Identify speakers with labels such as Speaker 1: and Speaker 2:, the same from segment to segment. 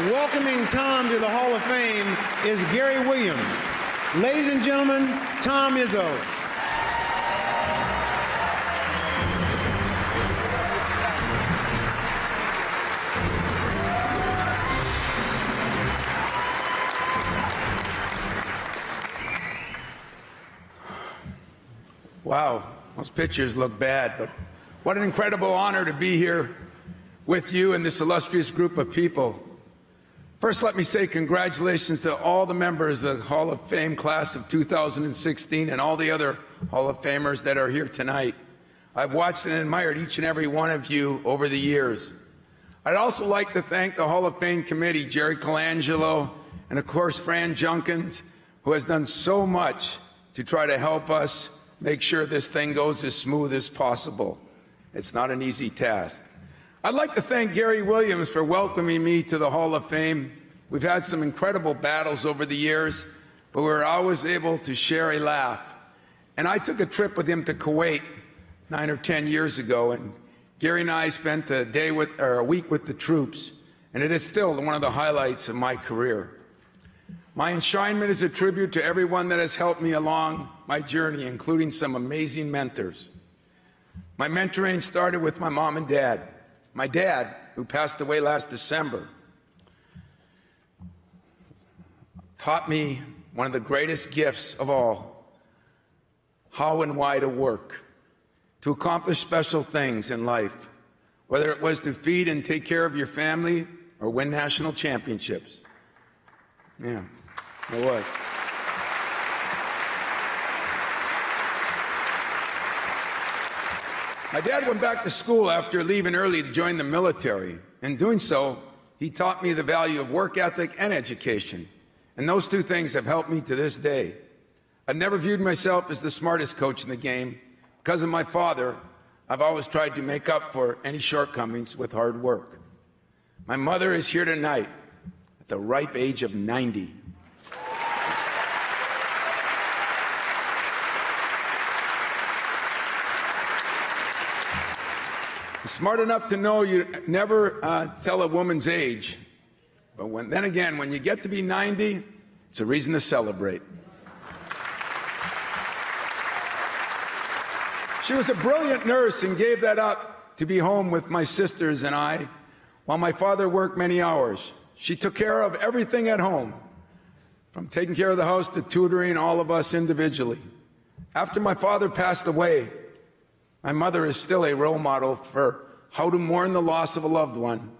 Speaker 1: welcoming Tom to the Hall of Fame is Gary Williams. Ladies and gentlemen, Tom Izzo.
Speaker 2: Wow, those pictures look bad, but what an incredible honor to be here with you and this illustrious group of people. First, let me say congratulations to all the members of the Hall of Fame class of 2016 and all the other Hall of Famers that are here tonight. I've watched and admired each and every one of you over the years. I'd also like to thank the Hall of Fame committee, Jerry Colangelo, and of course, Fran Junkins, who has done so much to try to help us make sure this thing goes as smooth as possible. It's not an easy task. I'd like to thank Gary Williams for welcoming me to the Hall of Fame. We've had some incredible battles over the years, but we were always able to share a laugh. And I took a trip with him to Kuwait 9 or 10 years ago, and Gary and I spent a week with the troops, and it is still one of the highlights of my career. My enshrinement is a tribute to everyone that has helped me along my journey, including some amazing mentors. My mentoring started with my mom and dad. My dad, who passed away last December, taught me one of the greatest gifts of all, how and why to work, to accomplish special things in life, whether it was to feed and take care of your family or win national championships. Yeah. It was. My dad went back to school after leaving early to join the military. In doing so, he taught me the value of work ethic and education. And those two things have helped me to this day. I've never viewed myself as the smartest coach in the game. Because of my father, I've always tried to make up for any shortcomings with hard work. My mother is here tonight at the ripe age of 90. Smart enough to know you never tell a woman's age, but then again, when you get to be 90, it's a reason to celebrate. She was a brilliant nurse and gave that up to be home with my sisters and I, while my father worked many hours. She took care of everything at home, from taking care of the house to tutoring all of us individually. After my father passed away, my mother is still a role model for how to mourn the loss of a loved one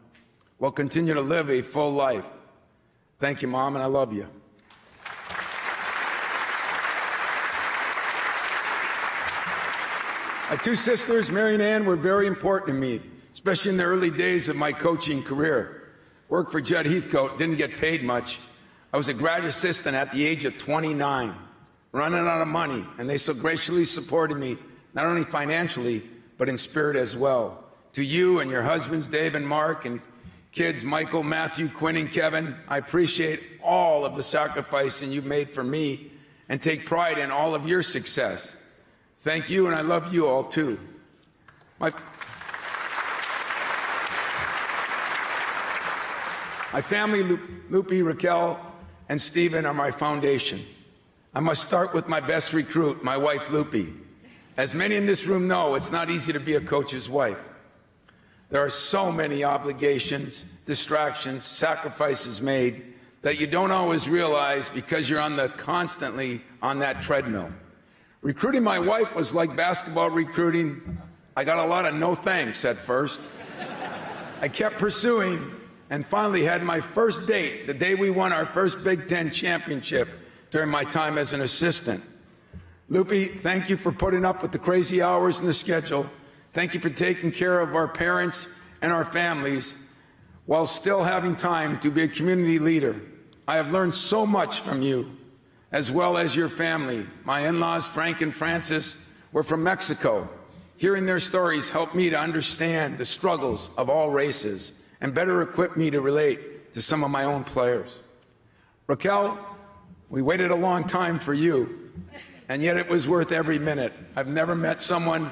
Speaker 2: while continue to live a full life. Thank you, Mom, and I love you. My two sisters, Mary and Ann, were very important to me, especially in the early days of my coaching career. Worked for Judd Heathcote, didn't get paid much. I was a grad assistant at the age of 29, running out of money, and they so graciously supported me, not only financially, but in spirit as well. To you and your husbands, Dave and Mark, and kids, Michael, Matthew, Quinn, and Kevin, I appreciate all of the sacrificing you've made for me and take pride in all of your success. Thank you, and I love you all, too. My family, Lupe, Raquel, and Stephen, are my foundation. I must start with my best recruit, my wife, Lupe. As many in this room know, it's not easy to be a coach's wife. There are so many obligations, distractions, sacrifices made that you don't always realize because you're constantly on that treadmill. Recruiting my wife was like basketball recruiting. I got a lot of no thanks at first. I kept pursuing and finally had my first date the day we won our first Big Ten championship during my time as an assistant. Lupe, thank you for putting up with the crazy hours in the schedule. Thank you for taking care of our parents and our families while still having time to be a community leader. I have learned so much from you, as well as your family. My in-laws, Frank and Francis, were from Mexico. Hearing their stories helped me to understand the struggles of all races and better equip me to relate to some of my own players. Raquel, we waited a long time for you, and yet it was worth every minute. I've never met someone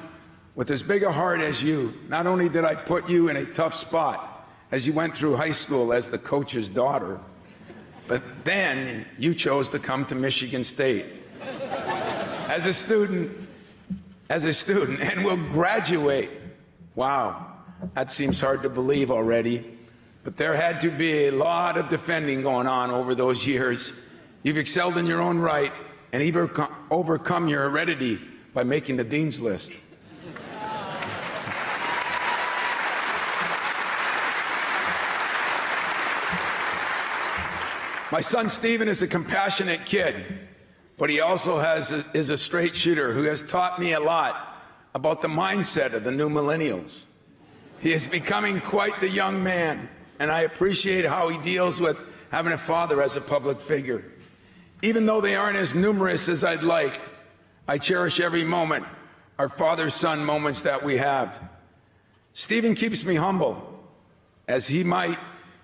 Speaker 2: with as big a heart as you. Not only did I put you in a tough spot as you went through high school as the coach's daughter. But then you chose to come to Michigan State as a student, and will graduate. Wow, that seems hard to believe already. But there had to be a lot of defending going on over those years. You've excelled in your own right and even overcome your heredity by making the dean's list. My son Stephen is a compassionate kid, but he also is a straight shooter who has taught me a lot about the mindset of the new millennials. He is becoming quite the young man, and I appreciate how he deals with having a father as a public figure. Even though they aren't as numerous as I'd like, I cherish every moment, our father-son moments that we have. Stephen keeps me humble, as he might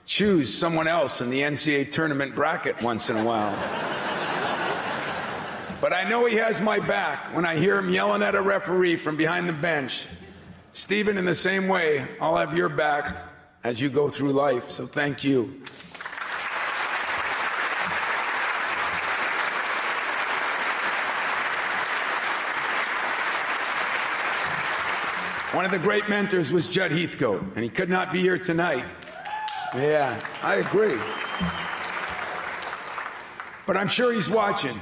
Speaker 2: choose someone else in the NCAA tournament bracket once in a while. But I know he has my back when I hear him yelling at a referee from behind the bench. Stephen, in the same way, I'll have your back as you go through life, so thank you. One of the great mentors was Judd Heathcote, and he could not be here tonight. Yeah, I agree. But I'm sure he's watching.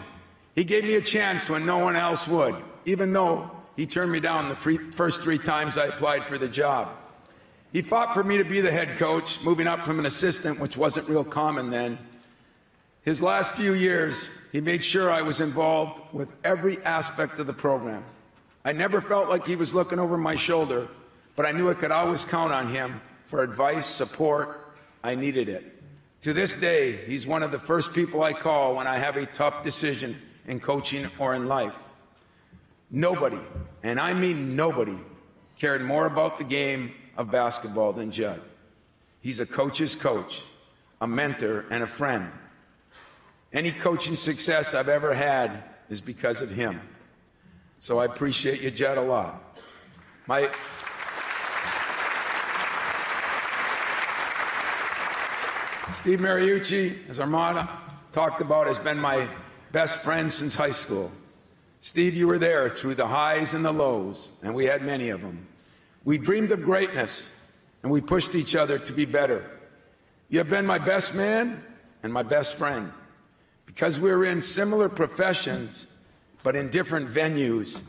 Speaker 2: He gave me a chance when no one else would, even though he turned me down the first 3 times I applied for the job. He fought for me to be the head coach, moving up from an assistant, which wasn't real common then. His last few years, he made sure I was involved with every aspect of the program. I never felt like he was looking over my shoulder, but I knew I could always count on him for advice, support. I needed it. To this day, he's one of the first people I call when I have a tough decision in coaching or in life. Nobody, and I mean nobody, cared more about the game of basketball than Judd. He's a coach's coach, a mentor, and a friend. Any coaching success I've ever had is because of him. So I appreciate you, Judd, a lot. Steve Mariucci, as Armand talked about, has been my best friend since high school. Steve, you were there through the highs and the lows, and we had many of them. We dreamed of greatness, and we pushed each other to be better. You have been my best man and my best friend. Because we're in similar professions, but in different venues,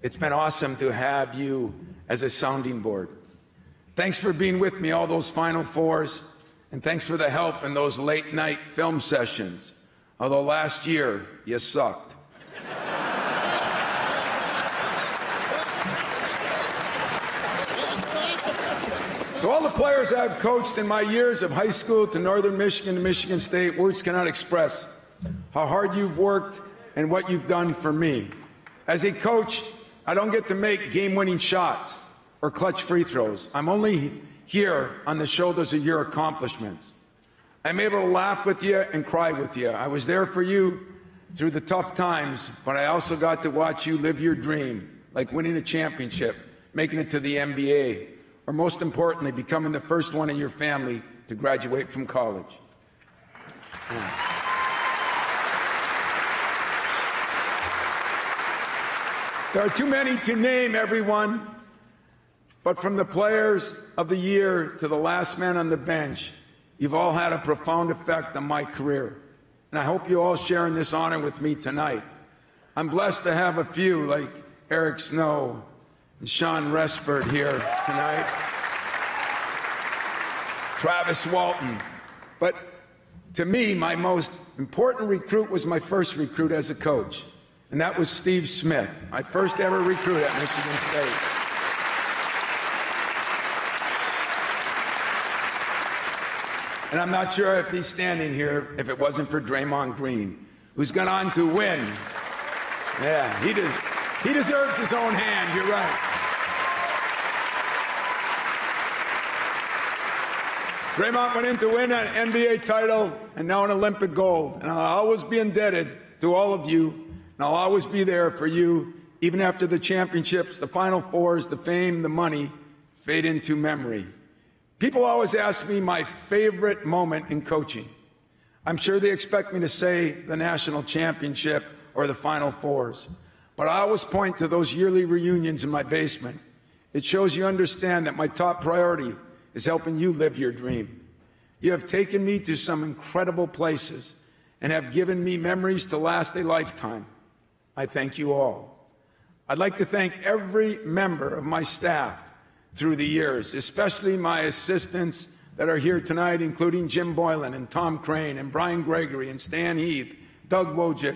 Speaker 2: it's been awesome to have you as a sounding board. Thanks for being with me all those Final Fours, and thanks for the help in those late-night film sessions, although last year you sucked. To all the players I've coached in my years of high school to Northern Michigan to Michigan State, words cannot express how hard you've worked and what you've done for me. As a coach, I don't get to make game-winning shots or clutch free throws. I'm only here on the shoulders of your accomplishments. I'm able to laugh with you and cry with you. I was there for you through the tough times, but I also got to watch you live your dream, like winning a championship, making it to the NBA, or most importantly, becoming the first one in your family to graduate from college. Yeah. There are too many to name, everyone, but from the players of the year to the last man on the bench, you've all had a profound effect on my career, and I hope you all share in this honor with me tonight. I'm blessed to have a few like Eric Snow and Sean Respert here tonight, Travis Walton, but to me, my most important recruit was my first recruit as a coach. And that was Steve Smith, my first ever recruit at Michigan State. And I'm not sure I'd be standing here if it wasn't for Draymond Green, who's gone on to win. Yeah, he deserves his own hand, you're right. Draymond went in to win an NBA title and now an Olympic gold. And I'll always be indebted to all of you. And I'll always be there for you, even after the championships, the Final Fours, the fame, the money fade into memory. People always ask me my favorite moment in coaching. I'm sure they expect me to say the national championship or the Final Fours, but I always point to those yearly reunions in my basement. It shows you understand that my top priority is helping you live your dream. You have taken me to some incredible places and have given me memories to last a lifetime. I thank you all. I'd like to thank every member of my staff through the years, especially my assistants that are here tonight, including Jim Boylan and Tom Crane and Brian Gregory and Stan Heath, Doug Wojcik,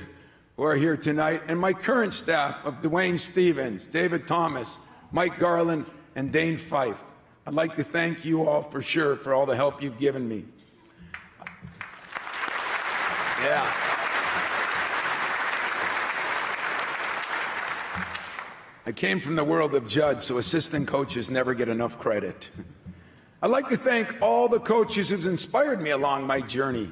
Speaker 2: who are here tonight, and my current staff of Dwayne Stevens, David Thomas, Mike Garland, and Dane Fife. I'd like to thank you all for sure for all the help you've given me. Yeah. I came from the world of Judd, so assistant coaches never get enough credit. I'd like to thank all the coaches who've inspired me along my journey.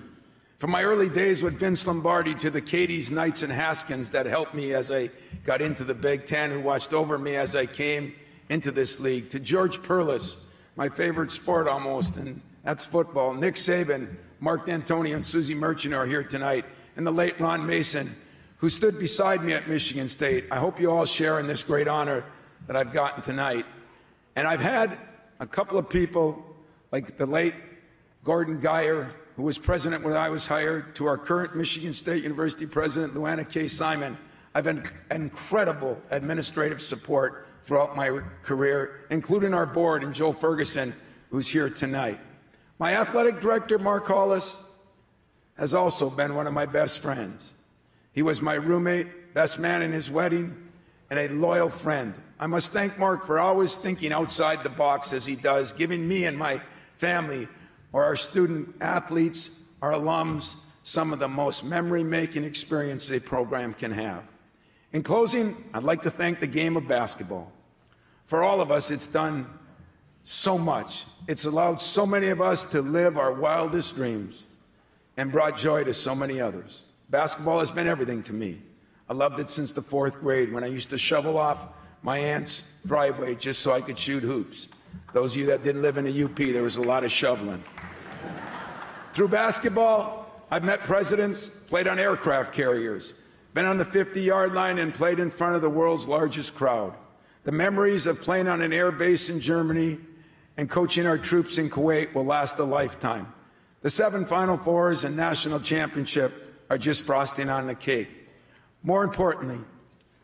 Speaker 2: From my early days with Vince Lombardi to the Katie's, Knights, and Haskins that helped me as I got into the Big Ten, who watched over me as I came into this league, to George Perlis, my favorite sport almost, and that's football, Nick Saban, Mark D'Antoni, and Susie Merchant are here tonight, and the late Ron Mason, who stood beside me at Michigan State. I hope you all share in this great honor that I've gotten tonight. And I've had a couple of people, like the late Gordon Geyer, who was president when I was hired, to our current Michigan State University president, Luana K. Simon. I've had incredible administrative support throughout my career, including our board and Joe Ferguson, who's here tonight. My athletic director, Mark Hollis, has also been one of my best friends. He was my roommate, best man in his wedding, and a loyal friend. I must thank Mark for always thinking outside the box as he does, giving me and my family or our student athletes, our alums, some of the most memory-making experience a program can have. In closing, I'd like to thank the game of basketball. For all of us, it's done so much. It's allowed so many of us to live our wildest dreams and brought joy to so many others. Basketball has been everything to me. I loved it since the 4th grade when I used to shovel off my aunt's driveway just so I could shoot hoops. Those of you that didn't live in a UP, there was a lot of shoveling. Through basketball, I've met presidents, played on aircraft carriers, been on the 50-yard line, and played in front of the world's largest crowd. The memories of playing on an air base in Germany and coaching our troops in Kuwait will last a lifetime. The 7 Final Fours and national championship are just frosting on the cake. More importantly,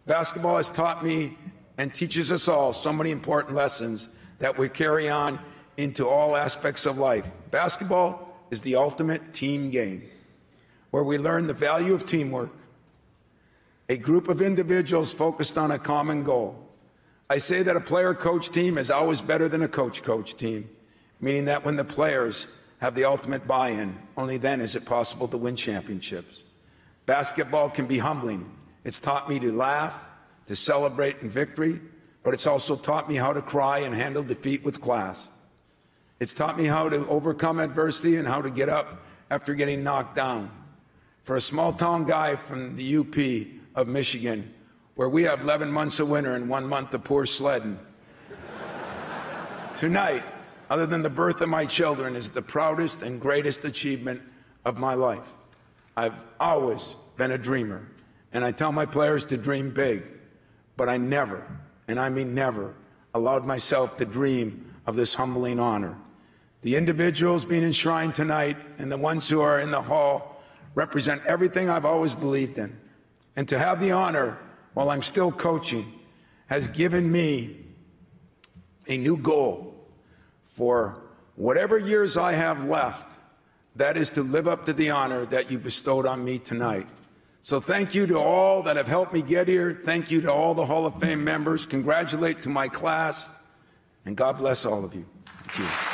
Speaker 2: basketball has taught me and teaches us all so many important lessons that we carry on into all aspects of life. Basketball is the ultimate team game, where we learn the value of teamwork, a group of individuals focused on a common goal. I say that a player-coach team is always better than a coach-coach team, meaning that when the players have the ultimate buy-in, only then is it possible to win championships. Basketball can be humbling. It's taught me to laugh, to celebrate in victory, but it's also taught me how to cry and handle defeat with class. It's taught me how to overcome adversity and how to get up after getting knocked down. For a small-town guy from the UP of Michigan, where we have 11 months of winter and 1 month of poor sledding, tonight, other than the birth of my children, is the proudest and greatest achievement of my life. I've always been a dreamer, and I tell my players to dream big, but I never, and I mean never, allowed myself to dream of this humbling honor. The individuals being enshrined tonight and the ones who are in the hall represent everything I've always believed in. And to have the honor while I'm still coaching has given me a new goal for whatever years I have left. That is to live up to the honor that you bestowed on me tonight. So thank you to all that have helped me get here. Thank you to all the Hall of Fame members. Congratulate to my class, and God bless all of you. Thank you.